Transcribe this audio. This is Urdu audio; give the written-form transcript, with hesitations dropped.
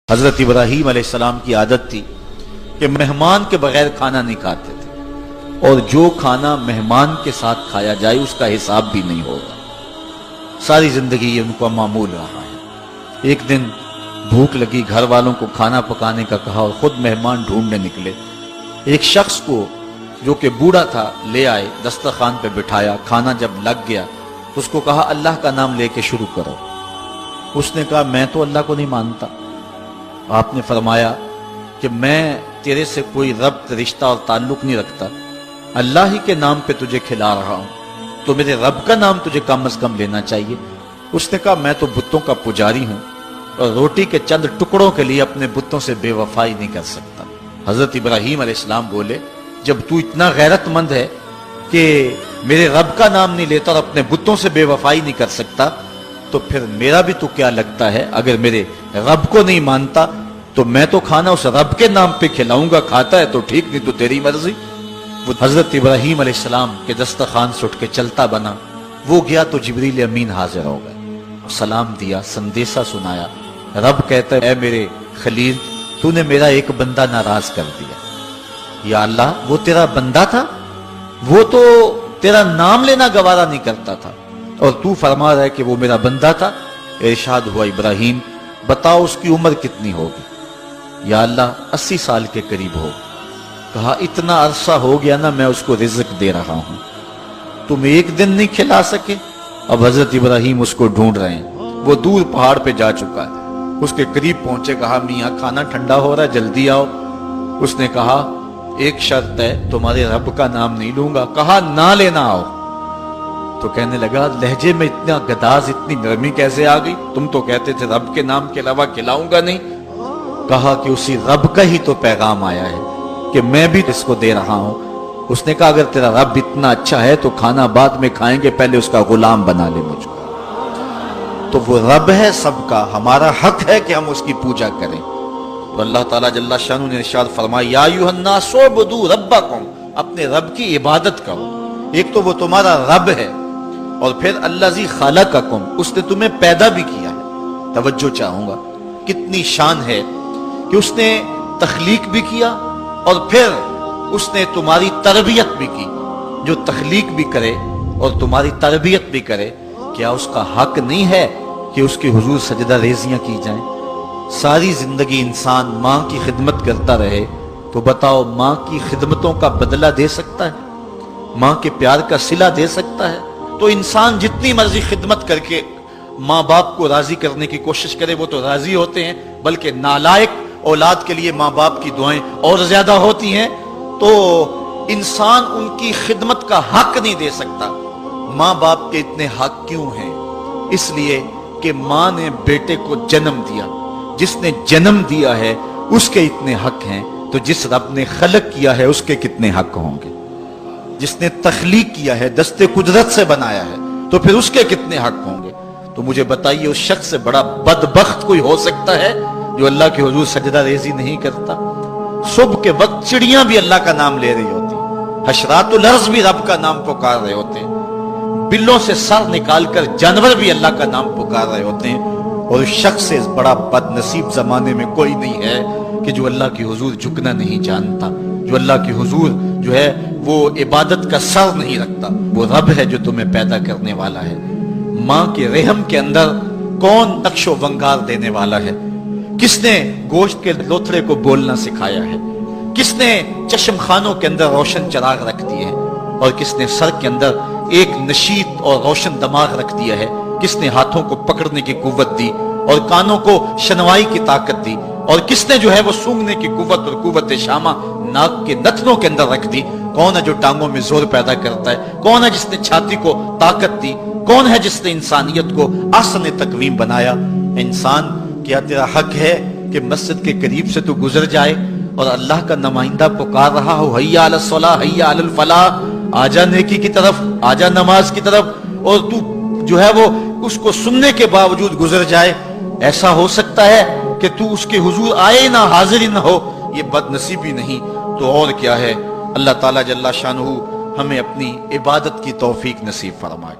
حضرت ابراہیم علیہ السلام کی عادت تھی کہ مہمان کے بغیر کھانا نہیں کھاتے تھے، اور جو کھانا مہمان کے ساتھ کھایا جائے اس کا حساب بھی نہیں ہوگا۔ ساری زندگی یہ ان کا معمول رہا ہے۔ ایک دن بھوک لگی، گھر والوں کو کھانا پکانے کا کہا اور خود مہمان ڈھونڈنے نکلے۔ ایک شخص کو جو کہ بوڑھا تھا لے آئے، دسترخوان پہ بٹھایا، کھانا جب لگ گیا تو اس کو کہا اللہ کا نام لے کے شروع کرو۔ اس نے کہا میں تو اللہ کو نہیں مانتا۔ آپ نے فرمایا کہ میں تیرے سے کوئی ربط، رشتہ اور تعلق نہیں رکھتا، اللہ ہی کے نام پہ تجھے کھلا رہا ہوں، تو میرے رب کا نام تجھے کم از کم لینا چاہیے۔ اس نے کہا میں تو بتوں کا پجاری ہوں اور روٹی کے چند ٹکڑوں کے لیے اپنے بتوں سے بے وفائی نہیں کر سکتا۔ حضرت ابراہیم علیہ السلام بولے جب تو اتنا غیرت مند ہے کہ میرے رب کا نام نہیں لیتا اور اپنے بتوں سے بے وفائی نہیں کر سکتا، تو پھر میرا بھی تو کیا لگتا ہے، اگر میرے رب کو نہیں مانتا تو میں تو کھانا اس رب کے نام پہ کھلاؤں گا، کھاتا ہے تو ٹھیک، نہیں تو تیری مرضی۔ وہ حضرت ابراہیم علیہ السلام کے دسترخوان سے اٹھ کے چلتا بنا، وہ گیا تو جبریل امین حاضر ہو گئے، سلام دیا، سندیسہ سنایا۔ رب کہتا ہے اے میرے خلیل، تو نے میرا ایک بندہ ناراض کر دیا۔ یا اللہ، وہ تیرا بندہ تھا، وہ تو تیرا نام لینا گوارا نہیں کرتا تھا، اور تو فرما رہا ہے کہ وہ میرا بندہ تھا۔ ارشاد ہوا ابراہیم بتاؤ اس کی عمر کتنی ہوگی؟ یا اللہ 80 سال کے قریب ہوگی۔ کہا اتنا عرصہ ہو گیا نا میں اس کو رزق دے رہا ہوں، تم ایک دن نہیں کھلا سکے؟ اب حضرت ابراہیم اس کو ڈھونڈ رہے ہیں، وہ دور پہاڑ پہ جا چکا ہے۔ اس کے قریب پہنچے، کہا میاں کھانا ٹھنڈا ہو رہا ہے، جلدی آؤ۔ اس نے کہا ایک شرط ہے، تمہارے رب کا نام نہیں لوں گا۔ کہا نہ لینا آؤ۔ تو کہنے لگا لہجے میں اتنا گداز، اتنی نرمی کیسے آ گئی؟ تم تو کہتے تھے رب کے نام کے علاوہ کھلاؤں گا نہیں۔ کہا کہ اسی رب کا ہی تو پیغام آیا ہے کہ میں بھی اس کو دے رہا ہوں۔ اس نے کہا اگر تیرا رب اتنا اچھا ہے تو کھانا بعد میں کھائیں گے، پہلے اس کا غلام بنا لے مجھ کو۔ تو وہ رب ہے سب کا، ہمارا حق ہے کہ ہم اس کی پوجا کریں۔ تو اللہ تعالیٰ جل شانہ نے ارشاد فرمایا یا ایھا الناس اعبدوا ربکم، اپنے رب کی عبادت کرو۔ ایک تو وہ تمہارا رب ہے، اور پھر الذی خلقکم، اس نے تمہیں پیدا بھی کیا ہے۔ توجہ چاہوں گا، کتنی شان ہے کہ اس نے تخلیق بھی کیا اور پھر اس نے تمہاری تربیت بھی کی۔ جو تخلیق بھی کرے اور تمہاری تربیت بھی کرے، کیا اس کا حق نہیں ہے کہ اس کے حضور سجدہ ریزیاں کی جائیں؟ ساری زندگی انسان ماں کی خدمت کرتا رہے تو بتاؤ ماں کی خدمتوں کا بدلہ دے سکتا ہے؟ ماں کے پیار کا صلہ دے سکتا ہے؟ تو انسان جتنی مرضی خدمت کر کے ماں باپ کو راضی کرنے کی کوشش کرے وہ تو راضی ہوتے ہیں، بلکہ نالائق اولاد کے لیے ماں باپ کی دعائیں اور زیادہ ہوتی ہیں۔ تو انسان ان کی خدمت کا حق نہیں دے سکتا۔ ماں باپ کے اتنے حق کیوں ہیں؟ اس لیے کہ ماں نے بیٹے کو جنم دیا، جس نے جنم دیا ہے اس کے اتنے حق ہیں، تو جس رب نے خلق کیا ہے اس کے کتنے حق ہوں گے؟ جس نے تخلیق کیا ہے، دستے قدرت سے بنایا ہے، تو پھر اس کے کتنے حق ہوں گے؟ تو مجھے بتائیے اس شخص سے بڑا بدبخت کوئی ہو سکتا ہے جو اللہ کے حضور سجدہ ریزی نہیں کرتا؟ صبح کے وقت چڑیاں بھی اللہ کا نام لے رہی ہوتی، حشرات الارض بھی رب کا نام پکار رہے ہوتے ہیں، بلوں سے سر نکال کر جانور بھی اللہ کا نام پکار رہے ہوتے ہیں، اور اس شخص سے بڑا بد نصیب زمانے میں کوئی نہیں ہے کہ جو اللہ کے حضور جھکنا نہیں جانتا، جو اللہ کے حضور جو ہے وہ عبادت کا سر نہیں رکھتا۔ وہ رب ہے جو تمہیں پیدا کرنے والا ہے۔ ماں کے رحم کے اندر کون نقش و ونگار دینے والا ہے؟ کس نے گوشت کے لوتھڑے کو بولنا سکھایا ہے؟ کس نے چشم خانوں کے اندر روشن چراغ رکھ دیے ہیں؟ اور کس نے سر کے اندر ایک نشیط اور روشن دماغ رکھ دیا ہے؟ کس نے ہاتھوں کو پکڑنے کی قوت دی اور کانوں کو شنوائی کی طاقت دی؟ اور کس نے جو ہے وہ سونگھنے کی قوت اور قوت شامہ ناک کے نتنوں کے اندر رکھ دی؟ کون ہے جو ٹانگوں میں زور پیدا کرتا ہے؟ کون ہے جس نے چھاتی کو طاقت دی؟ کون ہے جس نے انسانیت کو احسن تقویم بنایا؟ انسان، کیا تیرا حق ہے کہ مسجد کے قریب سے تو گزر جائے اور اللہ کا نمائندہ پکار رہا ہو حی علی الصلاۃ حی علی الفلاح، آجا نیکی کی طرف، آجا نماز کی طرف، اور تو جو ہے وہ اس کو سننے کے باوجود گزر جائے؟ ایسا ہو سکتا ہے کہ تو اس کے حضور آئے نہ، حاضر ہی نہ ہو؟ یہ بد نصیبی نہیں تو اور کیا ہے؟ اللہ تعالیٰ جل شانہ ہمیں اپنی عبادت کی توفیق نصیب فرمائے۔